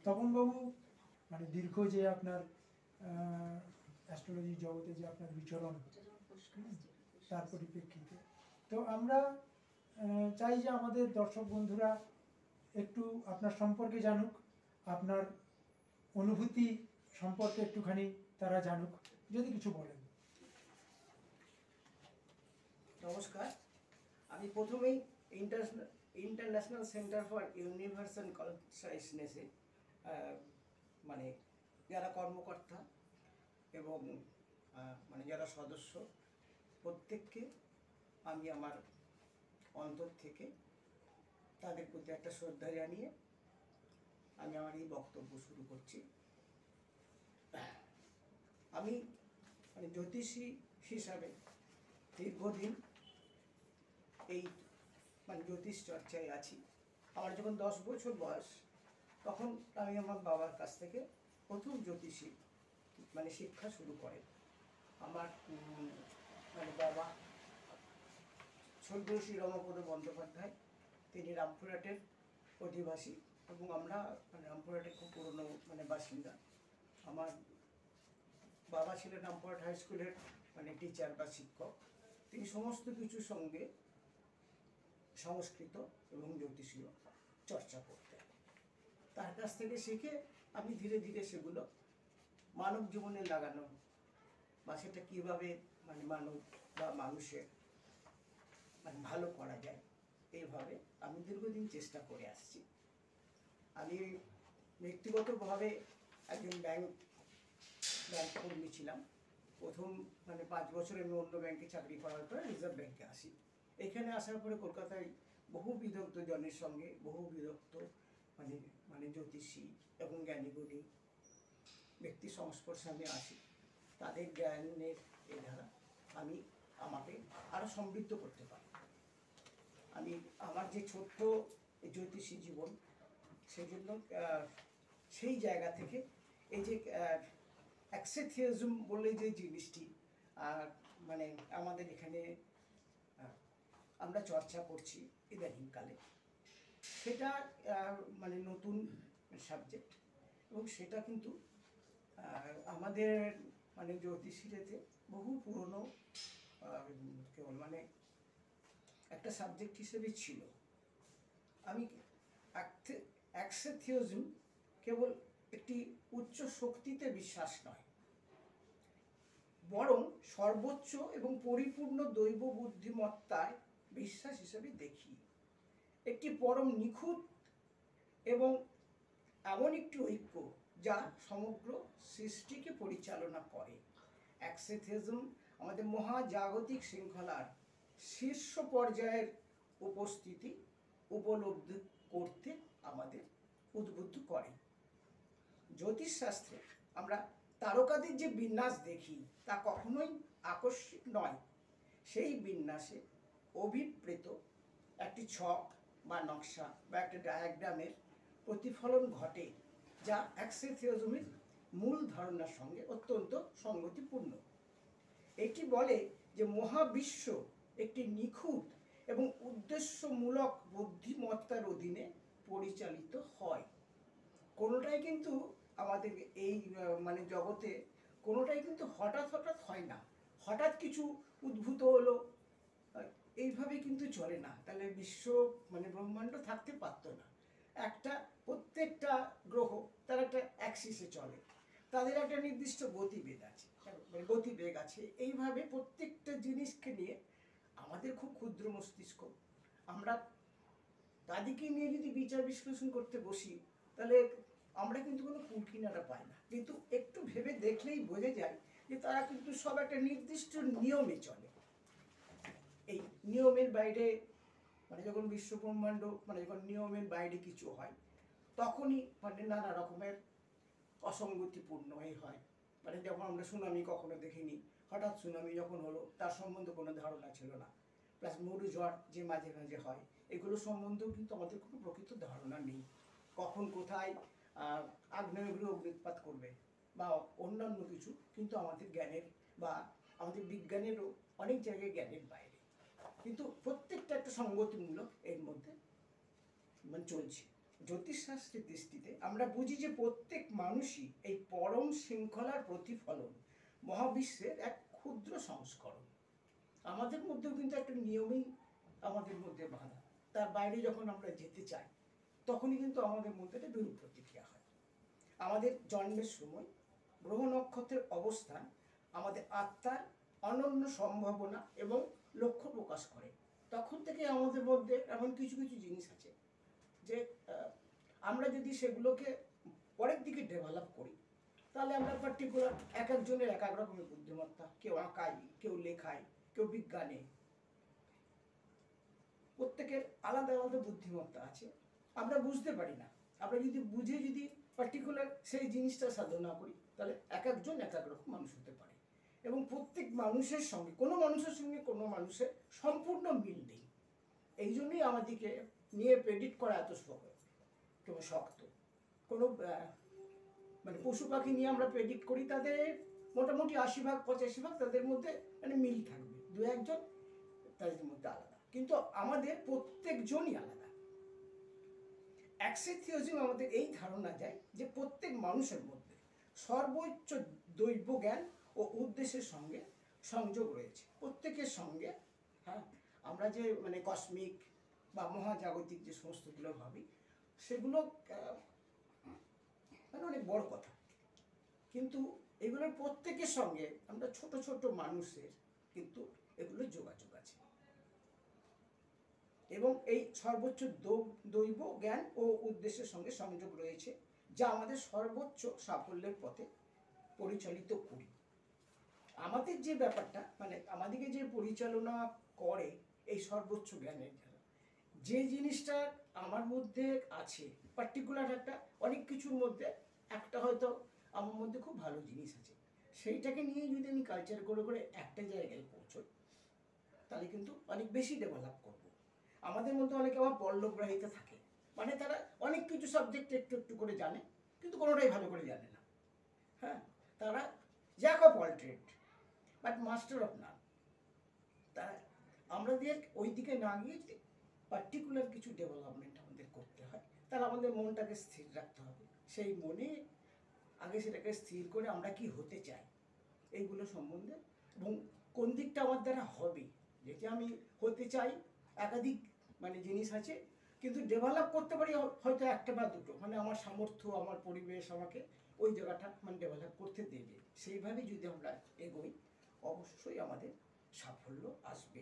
তপনবাবু মানে দীর্ঘ যে আপনার অ্যাস্ট্রোলজি জগতে যে আপনার বিচরণ, তার পরিপ্রেক্ষিতে তো আমরা চাই যে আমাদের দর্শক বন্ধুরা একটু আপনার সম্পর্কে জানুক, আপনার অনুভূতি সম্পর্কে একটুখানি তারা জানুক, যদি কিছু বলেন। নমস্কার, আমি প্রথমেই ইন্টারন্যাশনাল সেন্টার ফর ইউনিভার্সাল কনসাসনেসে মানে যারা কর্মকর্তা এবং মানে যারা সদস্য প্রত্যেককে আমি আমার অন্তর থেকে তাদের প্রতি একটা শ্রদ্ধা জানিয়ে আমি আমার এই বক্তব্য শুরু করছি। আমি মানে জ্যোতিষী হিসাবে দীর্ঘদিন এই মানে জ্যোতিষ চর্চায় আছি। আমার যখন 10 বছর বয়স তখন আমি আমার বাবার কাছ থেকে প্রথম জ্যোতিষী মানে শিক্ষা শুরু করে। আমার মানে বাবা স্বর্গীয় শ্রী রমাপদ বন্দ্যোপাধ্যায়, তিনি রামপুরহাটের অধিবাসী এবং আমরা মানে রামপুরহাটের খুব পুরনো মানে বাসিন্দা। আমার বাবা ছিলেন রামপুরহাট হাই স্কুলের মানে টিচার বা শিক্ষক। তিনি সমস্ত কিছুর সঙ্গে সংস্কৃত এবং জ্যোতিষীয় চর্চা করতেন। তার কাছ থেকে শিখে আমি ধীরে ধীরে সেগুলো মানব জীবনে লাগানো বা সেটা কীভাবে মানে মানব বা মানুষের মানে ভালো করা যায় এইভাবে আমি দীর্ঘদিন চেষ্টা করে আসছি। আমি ব্যক্তিগতভাবে একজন ব্যাংক কর্মী ছিলাম। প্রথম মানে 5 বছর আমি অন্য ব্যাংকে চাকরি করার পরে রিজার্ভ ব্যাংকে আসি। এখানে আসার পরে কলকাতায় বহু বিদগ্ধ জনের সঙ্গে বহু বিদগ্ধ মানে মানে জ্যোতিষী এবং জ্ঞানীগুণী ব্যক্তির সংস্পর্শে আমি আসি। তাদের জ্ঞানের এই ধারা আমি আমাকে আরও সমৃদ্ধ করতে পারি। আমি আমার যে ছোট্ট জ্যোতিষী জীবন সেই জন্য সেই জায়গা থেকে এই যে অ্যাক্সেথিয়াজম বলে যে জিনিসটি মানে আমাদের এখানে আমরা চর্চা করছি ইদানিংকালে, সেটা মানে নতুন সাবজেক্ট এবং সেটা কিন্তু আমাদের মানে জ্যোতিষীতে বহু পুরনো কেবল মানে একটা সাবজেক্ট হিসেবে ছিল। আমি অ্যাক্সেথিওজম কেবল একটি উচ্চ শক্তিতে বিশ্বাস নয়, বরং সর্বোচ্চ এবং পরিপূর্ণ দৈব বুদ্ধিমত্তায় বিশ্বাস হিসেবে দেখি। একটি পরম নিখুঁত এবং এমন একটি ঐক্য যা সমগ্র সৃষ্টিকে পরিচালনা করে। অ্যাক্সেথিজম আমাদের মহাজাগতিক শৃঙ্খলার শীর্ষ পর্যায়ের উপস্থিতি উপলব্ধি করতে আমাদের উদ্বুদ্ধ করে। জ্যোতিষশাস্ত্রে আমরা তারকাদের যে বিন্যাস দেখি তা কখনোই আকস্মিক নয়। সেই বিন্যাসে অভিপ্রেত একটি ছক বা নকশা বা একটা ডায়াগ্রামের প্রতিফলন ঘটে, যা অ্যাক্সেথিওজমের মূল ধারণার সঙ্গে অত্যন্ত সঙ্গতিপূর্ণ। এটি বলে যে মহাবিশ্ব একটি নিখুঁত এবং উদ্দেশ্যমূলক বুদ্ধিমত্তার অধীনে পরিচালিত হয়। কোনোটাই কিন্তু আমাদের এই মানে জগতে কোনোটাই কিন্তু হঠাৎ হঠাৎ হয় না। হঠাৎ কিছু উদ্ভূত হলো এইভাবে কিন্তু চলে না, তাহলে বিশ্ব মানে ব্রহ্মাণ্ড থাকতে পারতো না। একটা প্রত্যেকটা গ্রহ তার একটা অ্যাক্সিসে চলে, তাদের একটা নির্দিষ্ট গতিবেগ আছে, মানে গতিবেগ আছে। এইভাবে প্রত্যেকটা জিনিসকে নিয়ে আমাদের খুব ক্ষুদ্র মস্তিষ্ক, আমরা তাদেরকে নিয়ে যদি বিচার বিশ্লেষণ করতে বসি তাহলে আমরা কিন্তু কোনো কুলকিনারা পাই না। কিন্তু একটু ভেবে দেখলেই বোঝা যায় যে তারা কিন্তু সব একটা নির্দিষ্ট নিয়মে চলে। এই নিয়মের বাইরে মানে যখন বিশ্বব্রহ্মাণ্ড মানে যখন নিয়মের বাইরে কিছু হয় তখনই মানে নানা রকমের অসঙ্গতিপূর্ণ হয়। মানে যখন আমরা সুনামি কখনো দেখিনি, হঠাৎ সুনামি যখন হলো তার সম্বন্ধে কোনো ধারণা ছিল না। প্লাস মরুঝড় যে মাঝে মাঝে হয়, এগুলো সম্বন্ধেও কিন্তু আমাদের কোনো প্রকৃত ধারণা নেই। কখন কোথায় আগ্নেয়গিরি অগ্নুৎপাত করবে বা অন্যান্য কিছু কিন্তু আমাদের জ্ঞানের বা আমাদের বিজ্ঞানেরও অনেক জায়গায় জ্ঞানের বাইরে। কিন্তু প্রত্যেকটা একটা সঙ্গতিমূলক এর মধ্যে মানে চলছে জ্যোতিষশাস্ত্রের দৃষ্টিতে আমরা বুঝি যে প্রত্যেক মানুষই এই পরম শৃঙ্খলার প্রতিফলন, মহাবিশ্বের এক ক্ষুদ্র সংস্করণ। আমাদের মধ্যেও কিন্তু একটা নিয়মই আমাদের মধ্যে বাঁধা, তার বাইরে যখন আমরা যেতে চাই তখনই কিন্তু আমাদের মধ্যে একটা বিরূপ প্রতিক্রিয়া হয়। আমাদের জন্মের সময় গ্রহ নক্ষত্রের অবস্থান আমাদের আত্মার অনন্য সম্ভাবনা এবং লক্ষ্য প্রকাশ করে। তখন থেকে আমাদের মধ্যে এমন কিছু কিছু জিনিস আছে যে আমরা যদি সেগুলোকে পরের দিকে ডেভেলপ করি, তাহলে আমরা পার্টিকুলার এক একজনের এক এক রকমের বুদ্ধিমত্তা, কেউ আঁকায়, কেউ লেখায়, কেউ বিজ্ঞানে, প্রত্যেকের আলাদা আলাদা বুদ্ধিমত্তা আছে। আমরা বুঝতে পারি না, আমরা যদি বুঝে যদি পার্টিকুলার সেই জিনিসটা সাধনা করি, তাহলে এক একজন এক এক রকম মানুষ হতে পারে। এবং প্রত্যেক মানুষের সঙ্গে কোনো মানুষের সম্পূর্ণ মিল নেই। এই জন্যই আমাদেরকে নিয়ে প্রেডিক্ট করা এত শক্ত। কোনো মানে পশু পাখি নিয়ে আমরা প্রেডিক্ট করি, তাদের মোটামুটি 80-85 তাদের মধ্যে মানে মিল থাকবে, দু একজন তাদের মধ্যে আলাদা, কিন্তু আমাদের প্রত্যেকজনই আলাদা। অ্যাক্সিওথিওজম আমাদের এই ধারণা দেয় যে প্রত্যেক মানুষের মধ্যে সর্বোচ্চ দৈব জ্ঞান ও উদ্দেশ্যের সঙ্গে সংযোগ রয়েছে। প্রত্যেকের সঙ্গে, হ্যাঁ, আমরা যে মানে কসমিক বা মহাজাগতিক যে সমস্তগুলো ভাবি, সেগুলো মানে অনেক বড় কথা, কিন্তু এগুলোর প্রত্যেকের সঙ্গে আমরা ছোট ছোট মানুষের কিন্তু এগুলো যোগাযোগ আছে। এবং এই সর্বোচ্চ দৈব জ্ঞান ও উদ্দেশ্যের সঙ্গে সংযোগ রয়েছে, যা আমাদের সর্বোচ্চ সাফল্যের পথে পরিচালিত করি। আমাদের যে ব্যাপারটা মানে আমাদেরকে যে পরিচালনা করে এই সর্বোচ্চ জ্ঞানের দ্বারা, যে জিনিসটা আমার মধ্যে আছে পার্টিকুলার একটা, অনেক কিছুর মধ্যে একটা হয়তো আমার মধ্যে খুব ভালো জিনিস আছে, সেইটাকে নিয়ে যদি আমি কালচার করে করে একটা জায়গায় পৌঁছই, তাহলে কিন্তু অনেক বেশি ডেভেলপ করব। আমাদের মধ্যে অনেকে আবার পল্লবগ্রাহিতা থাকে, মানে তারা অনেক কিছু সাবজেক্ট একটু একটু করে জানে, কিন্তু কোনোটাই ভালো করে জানে না। হ্যাঁ, তারা Jack of all trade but master of নান। তারা আমাদের ওই দিকে না গিয়ে যদি পার্টিকুলার কিছু ডেভেলপমেন্ট আমাদের করতে হয়, তাহলে আমাদের মনটাকে স্থির রাখতে হবে। সেই মনে আগে সেটাকে স্থির করে আমরা কি হতে চাই এইগুলো সম্বন্ধে, এবং কোন দিকটা আমার দ্বারা হবে, যেটা আমি হতে চাই একাধিক মানে জিনিস আছে, কিন্তু ডেভেলপ করতে পারি হয়তো একটা বা দুটো, মানে আমার সামর্থ্য, আমার পরিবেশ আমাকে ওই জায়গাটা মানে ডেভেলপ করতে দেবে। সেইভাবে যদি আমরা এগোই, অবশ্যই আমাদের সাফল্য আসবে।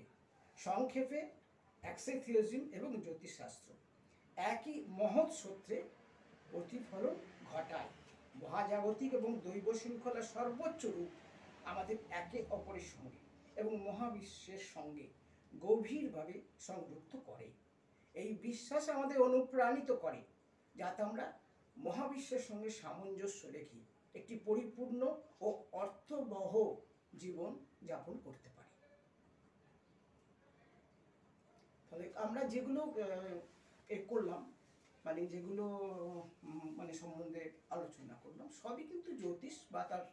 সংক্ষেপে অ্যাক্সিওথিওজম এবং জ্যোতিষশাস্ত্র একই মহৎ সূত্রে প্রতিফলন ঘটায়। মহাজাগতিক এবং দৈব শৃঙ্খলার সর্বোচ্চ রূপ আমাদের একে অপরের সঙ্গে এবং মহাবিশ্বের সঙ্গে গভীরভাবে সংযুক্ত করে। এই বিশ্বাস আমাদের অনুপ্রাণিত করে যাতে আমরা মহাবিশ্বের সঙ্গে সামঞ্জস্য রেখে একটি পরিপূর্ণ ও অর্থবহ জীবন যাপন করতে পারি। ফলে আমরা যেগুলো করলাম, মানে যেগুলো মানে সম্বন্ধে আলোচনা করলাম, সবই কিন্তু জ্যোতিষ বা তার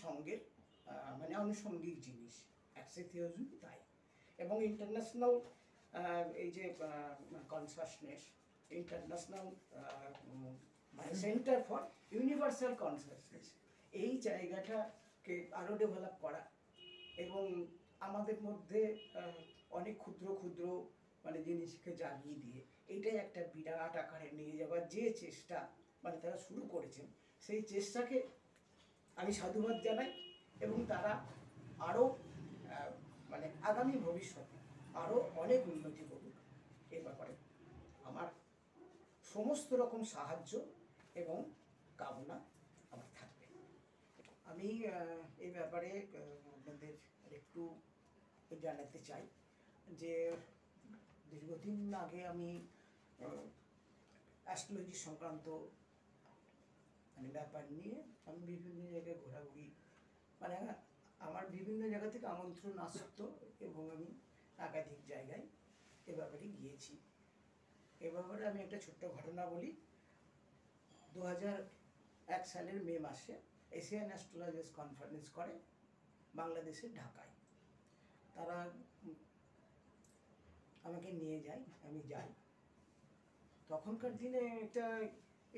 সঙ্গের মানে আনুষঙ্গিক জিনিস। অ্যাক্সিওথিওজম তাই। এবং ইন্টারন্যাশনাল এই যে কনসাসনেস, ইন্টারন্যাশনাল মানে সেন্টার ফর ইউনিভার্সাল কনসাসনেস, এই জায়গাটাকে আরও ডেভেলপ করা এবং আমাদের মধ্যে অনেক ক্ষুদ্র ক্ষুদ্র মানে জিনিসকে জাগিয়ে দিয়ে এইটাই একটা বিরাট আকারে নিয়ে যাওয়ার যে চেষ্টা মানে তারা শুরু করেছেন, সেই চেষ্টাকে আমি সাধুবাদ জানাই। এবং তারা আরও মানে আগামী ভবিষ্যতে আরও অনেক উন্নতি করুক, এ ব্যাপারে আমার সমস্ত রকম সাহায্য এবং কামনা আমার থাকবে। আমি এই ব্যাপারে আপনাদের একটু জানাতে চাই যে দীর্ঘদিন আগে আমি অ্যাস্ট্রোলজি সংক্রান্ত মানে ব্যাপার নিয়ে আমি বিভিন্ন জায়গায় ঘোরাঘুরি, মানে আমার বিভিন্ন জায়গা থেকে আমন্ত্রণ আসত এবং আমি একাধিক জায়গায় এ ব্যাপারে গিয়েছি। এ ব্যাপারে আমি একটা ছোট্ট ঘটনা বলি। 2001 সালের মে মাসে এশিয়ান অ্যাস্ট্রোলজার্স কনফারেন্স করে বাংলাদেশের ঢাকায়। তারা আমাকে নিয়ে যায়, আমি যাই। তখনকার দিনে এটা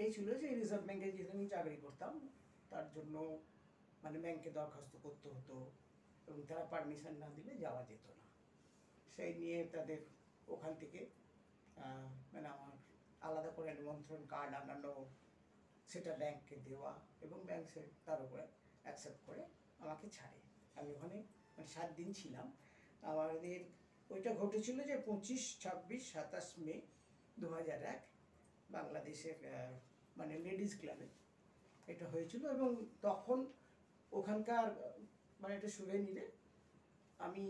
এই ছিল যে রিজার্ভ ব্যাংকে যেহেতু আমি চাকরি করতাম, তার জন্য মানে ব্যাংকে দরখাস্ত করতে হতো এবং তারা পারমিশন না দিলে যাওয়া যেত না। সেই নিয়ে তাদের ওখান থেকে মানে আমার আলাদা করে নিমন্ত্রণ কার্ড আনানো, সেটা ব্যাংককে দেওয়া এবং ব্যাংক সে তার উপরে অ্যাকসেপ্ট করে আমাকে ছাড়ে। আমি ওখানে মানে 7 দিন ছিলাম। আমাদের ওইটা ঘটেছিল যে 25, 26, 27 মে 2001 বাংলাদেশের মানে লেডিস ক্লাবে এটা হয়েছিল। এবং তখন ওখানকার মানে একটা সুভেনিরে আমি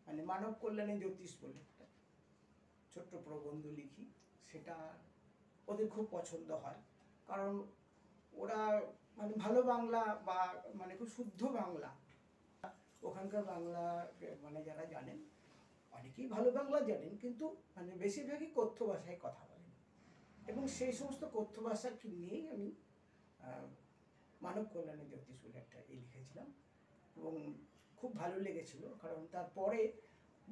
মানে মানব কল্যাণে জ্যোতিষ বলে একটা ছোট্ট প্রবন্ধ লিখি। সেটা ওদের খুব পছন্দ হয়, কারণ ওরা মানে ভালো বাংলা বা মানে খুব শুদ্ধ বাংলা, ওখানকার বাংলা মানে যারা জানেন অনেকেই ভালো বাংলা জানেন, কিন্তু মানে বেশিরভাগই কথ্য ভাষায় কথা বলেন। এবং সেই সমস্ত কথ্য ভাষাকে নিয়েই আমি মানব কল্যাণে জ্যোতিষ বলে একটা লিখেছিলাম এবং খুব ভালো লেগেছিল। কারণ তারপরে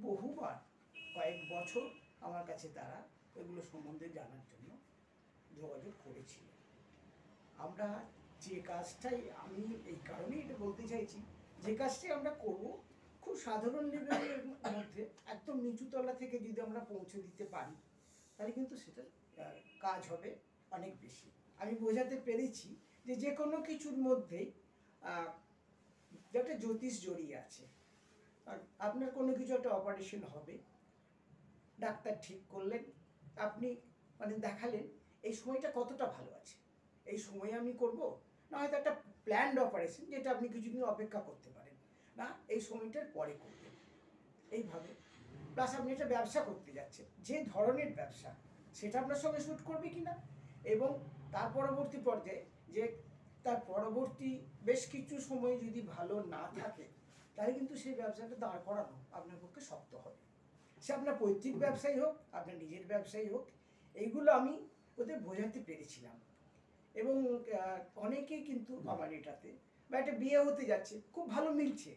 বহুবার কয়েক বছর আমার কাছে তারা এগুলো সম্বন্ধে জানার জন্য যোগাযোগ করেছিল। আমরা যে কাজটাই, আমি এই কারণেই এটা বলতে চাইছি, যে কাজটাই আমরা করব খুব সাধারণ লেভেলের মধ্যে একদম নিচুতলা থেকে যদি আমরা পৌঁছে দিতে পারি, তাহলে কিন্তু সেটার কাজ হবে অনেক বেশি। আমি বোঝাতে পেরেছি যে যে কোনো কিছুর মধ্যেই একটা জ্যোতিষ জড়িয়ে আছে। আর আপনার কোনো কিছু একটা অপারেশন হবে, ডাক্তার ঠিক করলেন, আপনি মানে দেখালেন এই সময়টা কতটা ভালো আছে, এই সময়ে আমি করব, না হয়তো একটা প্ল্যান্ড অপারেশন যেটা আপনি কিছুদিন অপেক্ষা করতে পারেন, না এই সময়টার পরে করবেন এইভাবে। প্লাস আপনি একটা ব্যবসা করতে যাচ্ছেন, যে ধরনের ব্যবসা সেটা আপনার সঙ্গে শ্যুট করবে কিনা, এবং তার পরবর্তী পর্যায়ে যে তার পরবর্তী বেশ কিছু সময় যদি ভালো না থাকে, তাহলে কিন্তু সেই ব্যবসাটা দাঁড় করানো আপনার পক্ষে শক্ত হবে। সে আপনার পৈতৃক ব্যবসায়ী হোক, আপনার নিজের ব্যবসায়ী হোক, এইগুলো আমি ওদের বোঝাতে পেরেছিলাম। এবং অনেকেই কিন্তু আমার এটাতে, বা একটা বিয়ে হতে যাচ্ছে খুব ভালো মিলছে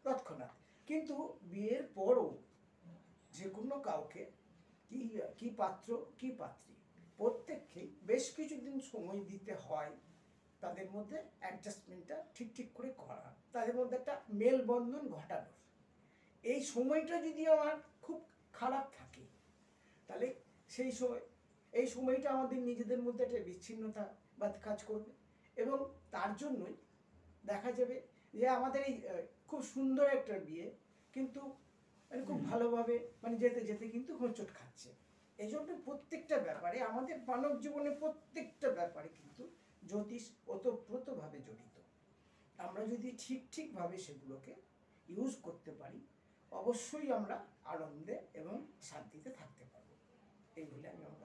তৎক্ষণাৎ, কিন্তু বিয়ের পরও যে কোনো কাউকে কি পাত্র কি পাত্রী প্রত্যেককেই বেশ কিছুদিন সময় দিতে হয় তাদের মধ্যে অ্যাডজাস্টমেন্টটা ঠিক করে করা, তাদের মধ্যে একটা মেলবন্ধন ঘটানোর। এই সময়টা যদি আমার খুব খারাপ থাকে, তাহলে এই সময়টা আমাদের নিজেদের মধ্যে একটা বিচ্ছিন্নতা বা কাজ করবে, এবং তার জন্যই দেখা যাবে যে আমাদের এই খুব সুন্দর একটা বিয়ে কিন্তু মানে খুব ভালোভাবে মানে যেতে যেতে কিন্তু হোঁচট খাচ্ছে। এই জন্য প্রত্যেকটা ব্যাপারে, আমাদের মানব জীবনে প্রত্যেকটা ব্যাপারে কিন্তু জ্যোতিষ ওতপ্রোতভাবে জড়িত। আমরা যদি ঠিকভাবে সেগুলোকে ইউজ করতে পারি, অবশ্যই আমরা আনন্দে এবং শান্তিতে থাকতে পারবো। এই বলে আমি আমার